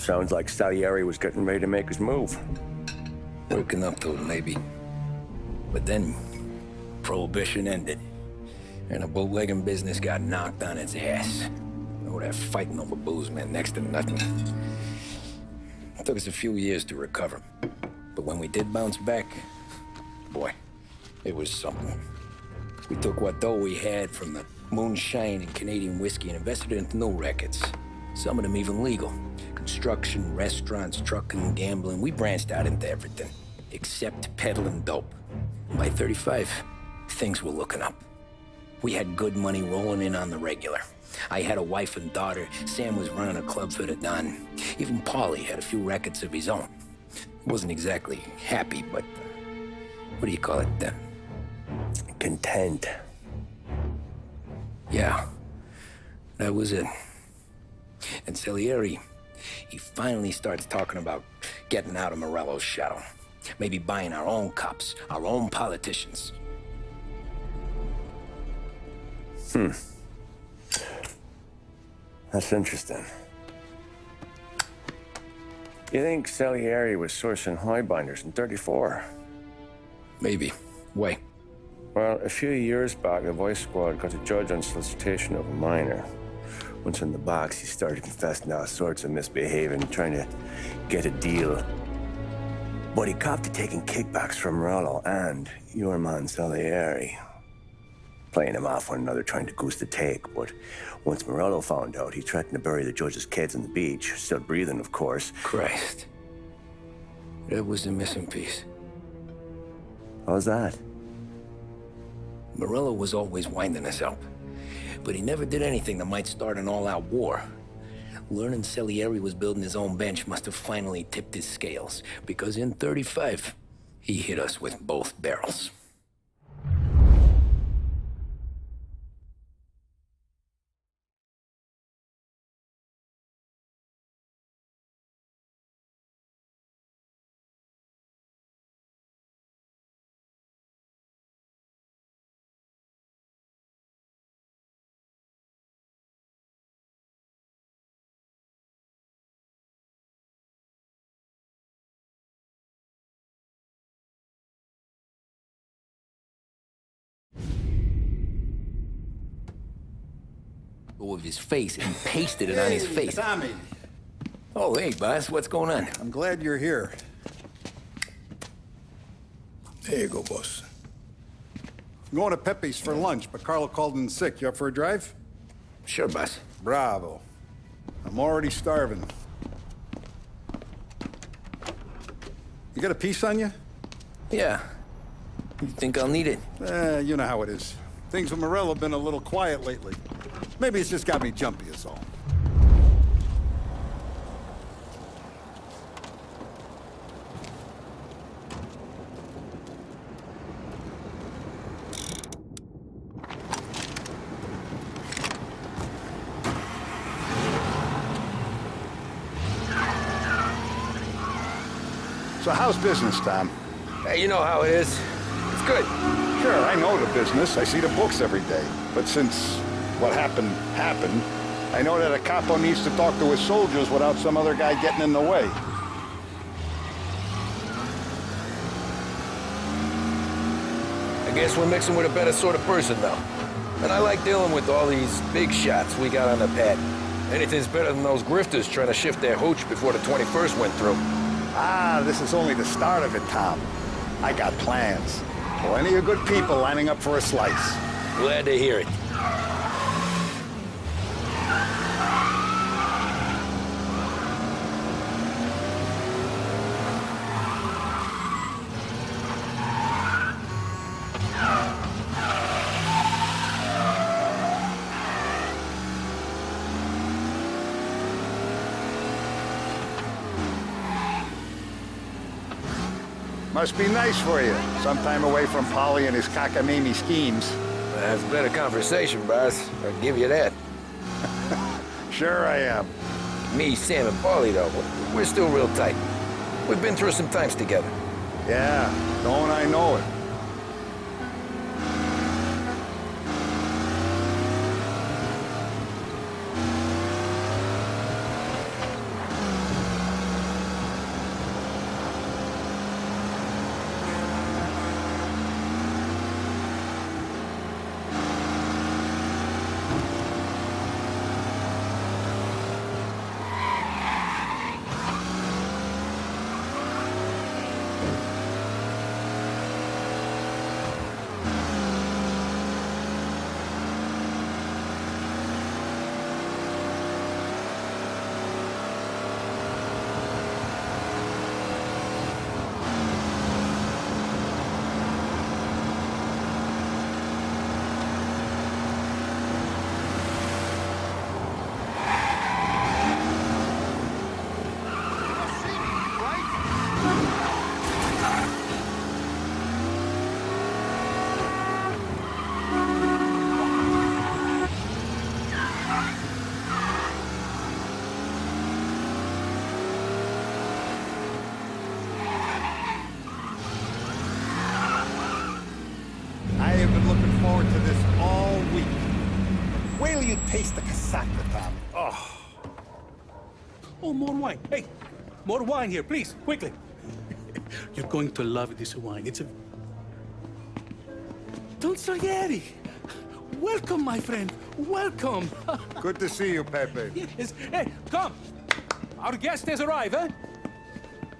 Sounds like Salieri was getting ready to make his move. Working up to it, maybe. But then, Prohibition ended, and the bootlegging business got knocked on its ass. Oh, that fighting over booze meant next to nothing. It took us a few years to recover. But when we did bounce back, boy, it was something. We took what dough we had from the moonshine and Canadian whiskey and invested it into new rackets. Some of them even legal. Construction, restaurants, trucking, gambling. We branched out into everything, except peddling dope. And by 35, things were looking up. We had good money rolling in on the regular. I had a wife and daughter. Sam was running a club for the Don. Even Paulie had a few rackets of his own. Wasn't exactly happy, but what do you call it? Content. Yeah, that was it. And Salieri, he finally starts talking about getting out of Morello's shadow. Maybe buying our own cops, our own politicians. That's interesting. You think Salieri was sourcing highbinders in 34? Maybe. Why? Well, a few years back, the Vice Squad got a judge on solicitation of a minor. Once in the box, he started confessing all sorts of misbehaving, trying to get a deal. But he copped to taking kickbacks from Morello and your man Salieri. Playing him off one another, trying to goose the take. But once Morello found out, he threatened to bury the judge's kids on the beach. Still breathing, of course. Christ. That was the missing piece. How's that? Morello was always winding us up. But he never did anything that might start an all-out war. Learning Salieri was building his own bench must have finally tipped his scales. Because in 35, he hit us with both barrels. Of his face and pasted it on his face. Tommy. Oh, hey, boss, what's going on? I'm glad you're here. There you go, boss. I'm going to Pepe's for lunch, but Carlo called in sick. You up for a drive? Sure, boss. Bravo. I'm already starving. You got a piece on you? Yeah. You think I'll need it? You know how it is. Things with Morello have been a little quiet lately. Maybe it's just got me jumpy is all. So how's business, Tom? Hey, you know how it is. It's good. Sure, I know the business. I see the books every day. But since what happened, I know that a capo needs to talk to his soldiers without some other guy getting in the way. I guess we're mixing with a better sort of person now. And I like dealing with all these big shots we got on the pad. Anything's better than those grifters trying to shift their hooch before the 21st went through. Ah, this is only the start of it, Tom. I got plans. Plenty of good people lining up for a slice. Glad to hear it. Must be nice for you. Some time away from Polly and his cockamamie schemes. That's a better conversation, boss. I'll give you that. Sure I am. Me, Sam, and Paulie, though, we're still real tight. We've been through some times together. Yeah, don't I know it. can't taste the casaca, Tom. Oh, more wine. Hey, more wine here, please, quickly. You're going to love this wine. It's a... Don Salieri! Welcome, my friend. Welcome. Good to see you, Pepe. Yes. Hey, come. Our guest has arrived, eh?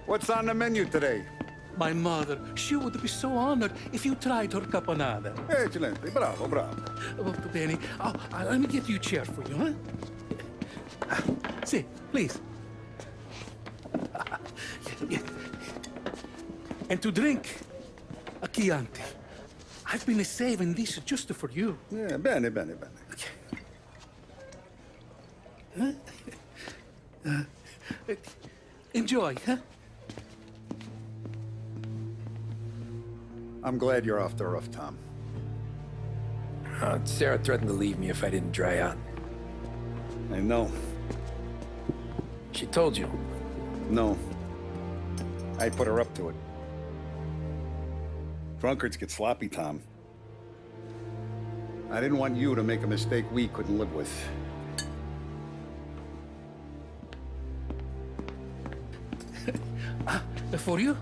What's on the menu today? My mother, she would be so honored if you tried her caponata. Excelente, bravo, bravo. Molto bene. Oh, let me get you a chair for you, huh? See, please. Yeah. And to drink, a Chianti. I've been saving this just for you. Yeah, bene, bene, bene. Enjoy, huh? I'm glad you're off the roof, Tom. Sarah threatened to leave me if I didn't dry out. I know. She told you. No. I put her up to it. Drunkards get sloppy, Tom. I didn't want you to make a mistake we couldn't live with. For you,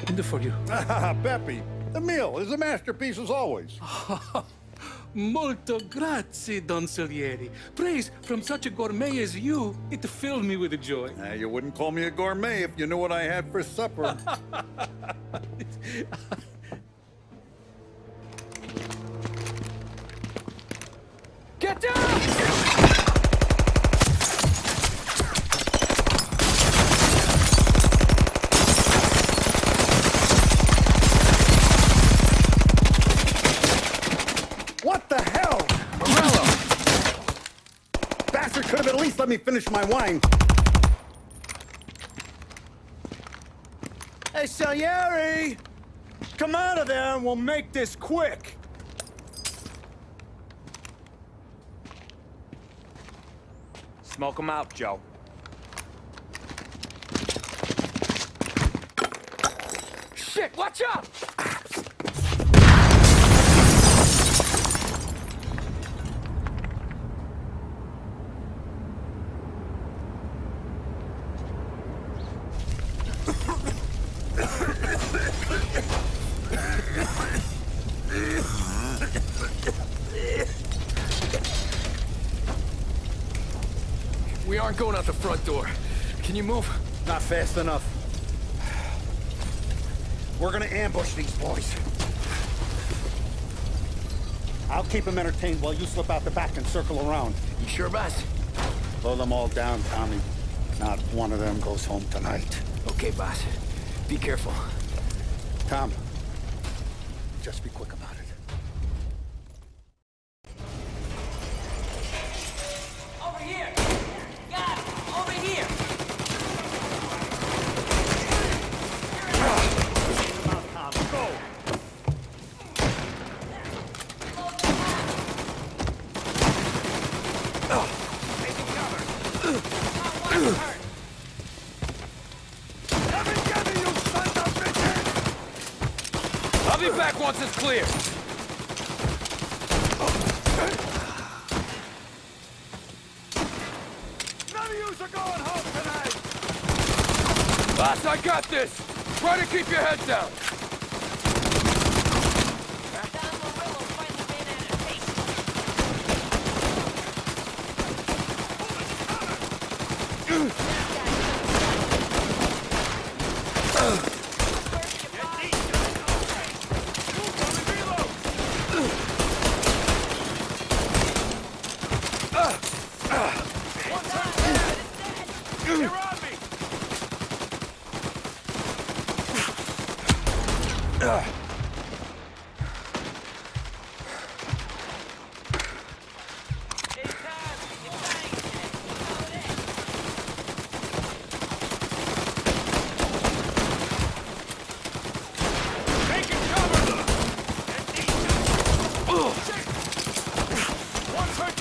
and for you. Pepe, the meal is a masterpiece as always. Molto grazie, Don Salieri. Praise from such a gourmet as you, it filled me with joy. You wouldn't call me a gourmet if you knew what I had for supper. Get down! What the hell? Morello! Bastard could have at least let me finish my wine. Hey, Salieri! Come out of there and we'll make this quick. Smoke 'em out, Joe. Shit, watch out! We aren't going out the front door. Can you move? Not fast enough. We're gonna ambush these boys. I'll keep them entertained while you slip out the back and circle around. You sure, boss? Blow them all down, Tommy. Not one of them goes home tonight. Okay, boss. Be careful. Tom, just be quick about it. Over here! Got it! Over here! Come on, Tom, go! Taking cover! Not one hurt! I'll be back once it's clear. None of yous are going home tonight! Boss, I got this. Try to keep your head down. Don Morello finally ran out of You're on me! Taking cover! One hurt!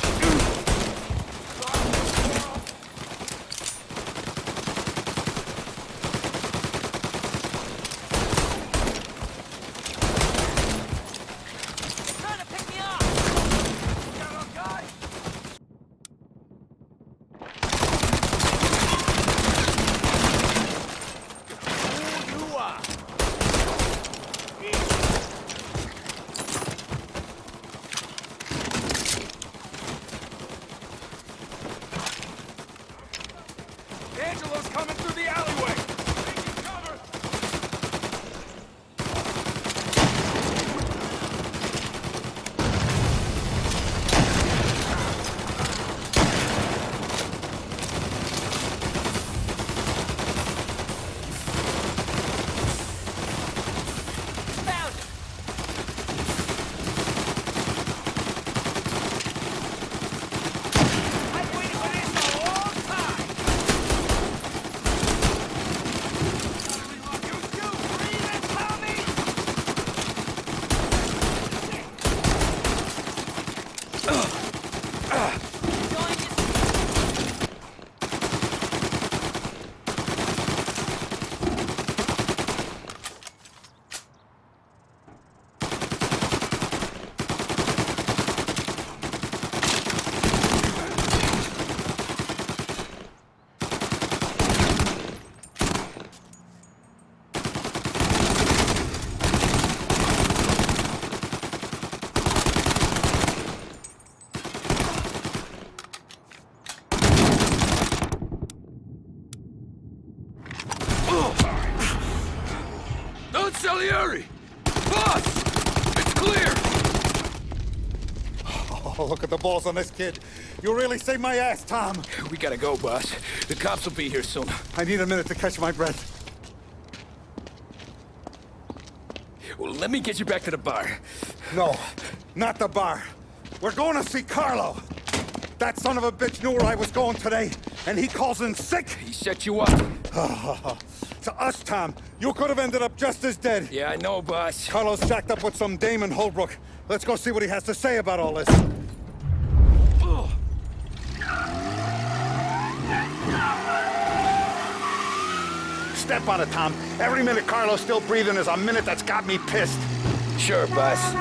Salieri! Boss! It's clear! Oh, look at the balls on this kid. You really saved my ass, Tom. We gotta go, boss. The cops will be here soon. I need a minute to catch my breath. Well, let me get you back to the bar. No, not the bar. We're going to see Carlo. That son of a bitch knew where I was going today, and he calls in sick. He set you up. To us, Tom, you could have ended up just as dead. Yeah, I know, boss. Carlo's shacked up with some dame in Holbrook. Let's go see what he has to say about all this. Step on it, Tom. Every minute Carlo's still breathing is a minute that's got me pissed. Sure, boss.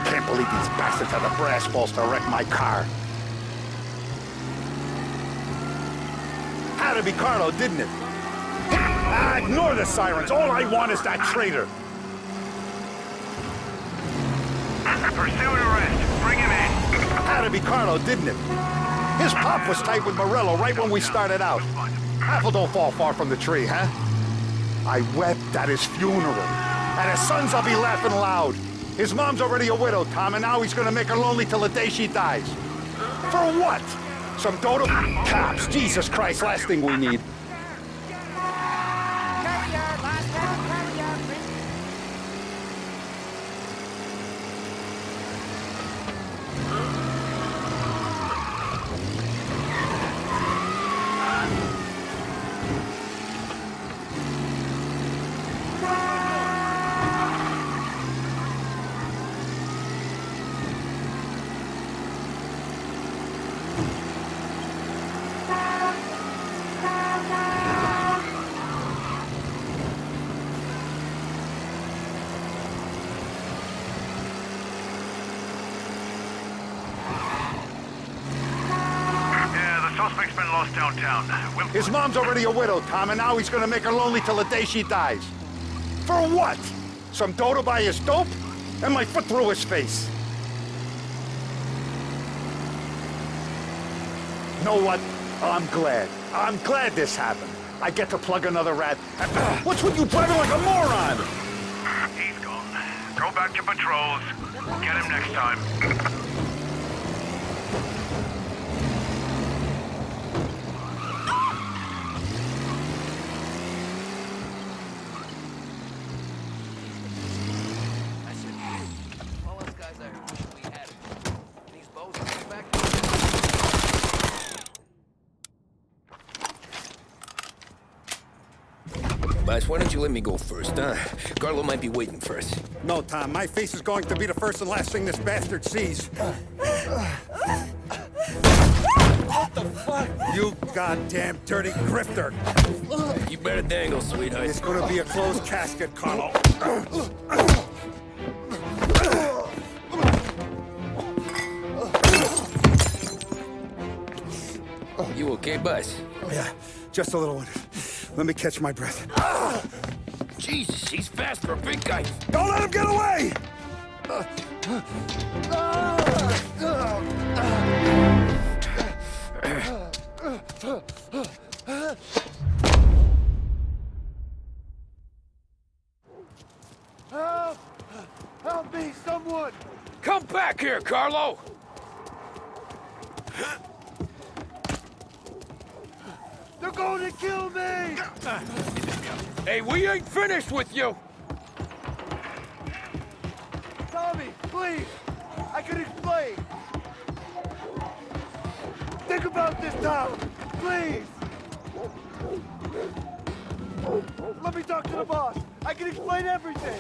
Can't believe these bastards had the brass balls to wreck my car. Had to be Carlo, didn't it? Ignore the sirens. All I want is that traitor. Pursuit arrest. Bring him in. Had to be Carlo, didn't it? His pop was tight with Morello right when we started out. Apple don't fall far from the tree, huh? I wept at his funeral. At his sons, I'll be laughing loud. His mom's already a widow, Tom, and now he's gonna make her lonely till the day she dies. For what? Some dodo cops. Jesus Christ, last thing we need. Suspect's been lost downtown. His mom's already a widow, Tom, and now he's gonna make her lonely till the day she dies. For what? Some dodo by his dope? And my foot through his face. Know what? I'm glad. I'm glad this happened. I get to plug another rat. What's with you driving like a moron? He's gone. Go back to patrols. Get him next time. Boss, why don't you let me go first, huh? Carlo might be waiting for us. No, Tom, my face is going to be the first and last thing this bastard sees. What the fuck? You goddamn dirty grifter. You better dangle, sweetheart. It's gonna be a closed casket, Carlo. You okay, boss? Yeah, just a little one. Let me catch my breath. Jesus, he's fast for a big guy. Don't let him get away! Help! Help me, someone! Come back here, Carlo! They're going to kill me! Hey, we ain't finished with you! Tommy, please! I can explain! Think about this, Tom! Please! Let me talk to the boss! I can explain everything!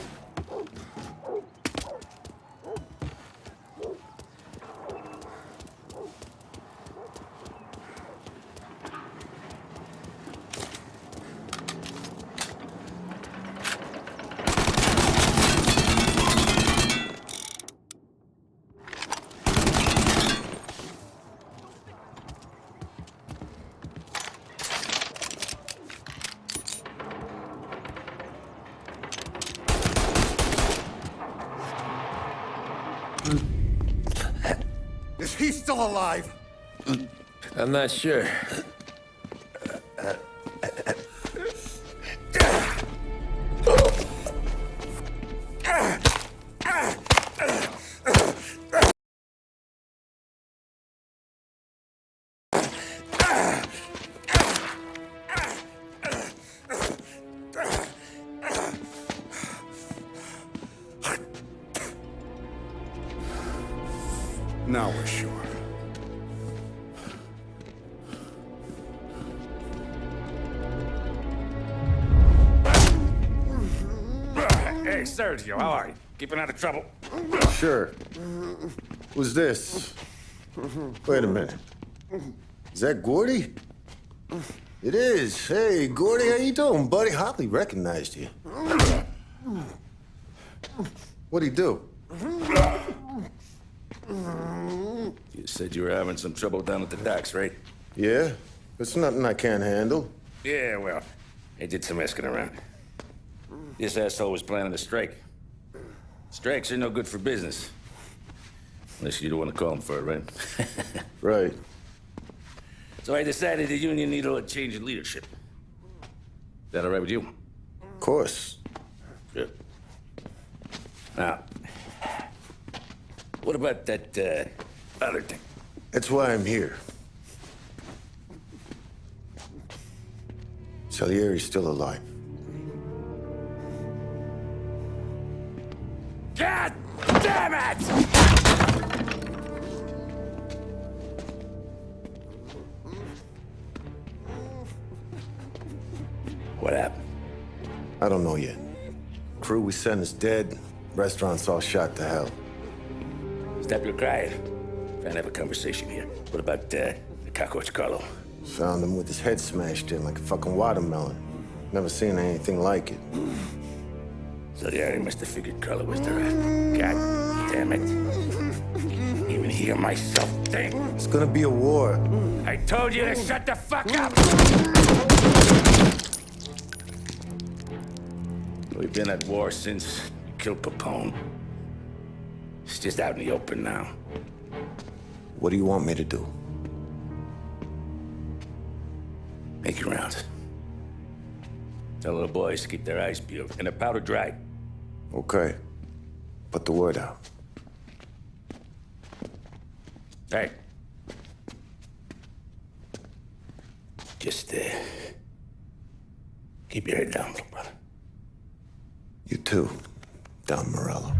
Is he still alive? I'm not sure. Hey, Sergio, how are you? Keeping out of trouble? Sure. Who's this? Wait a minute. Is that Gordy? It is. Hey, Gordy, how you doing, buddy? Hardly recognized you. What'd he do? You said you were having some trouble down at the docks, right? Yeah? It's nothing I can't handle. Yeah, well, I did some asking around. This asshole was planning a strike. Strikes are no good for business. Unless you don't want to call him for it, right? Right. So I decided the union needed a change in leadership. Is that all right with you? Of course. Good. Now, what about that, other thing? That's why I'm here. Salieri's still alive. God damn it! What happened? I don't know yet. Crew we sent is dead. Restaurant's all shot to hell. Stop your crying. Trying to have a conversation here. What about, the cockroach Carlo? Found him with his head smashed in like a fucking watermelon. Never seen anything like it. So yeah, he must have figured Carlo was the rat. God damn it. Can't even hear myself think. It's gonna be a war. I told you to shut the fuck up! We've been at war since you killed Papone. It's just out in the open now. What do you want me to do? Make your rounds. Tell the boys to keep their eyes peeled and their powder dry. Okay. Put the word out. Hey. Just, keep your head down, little brother. You too, Don Morello.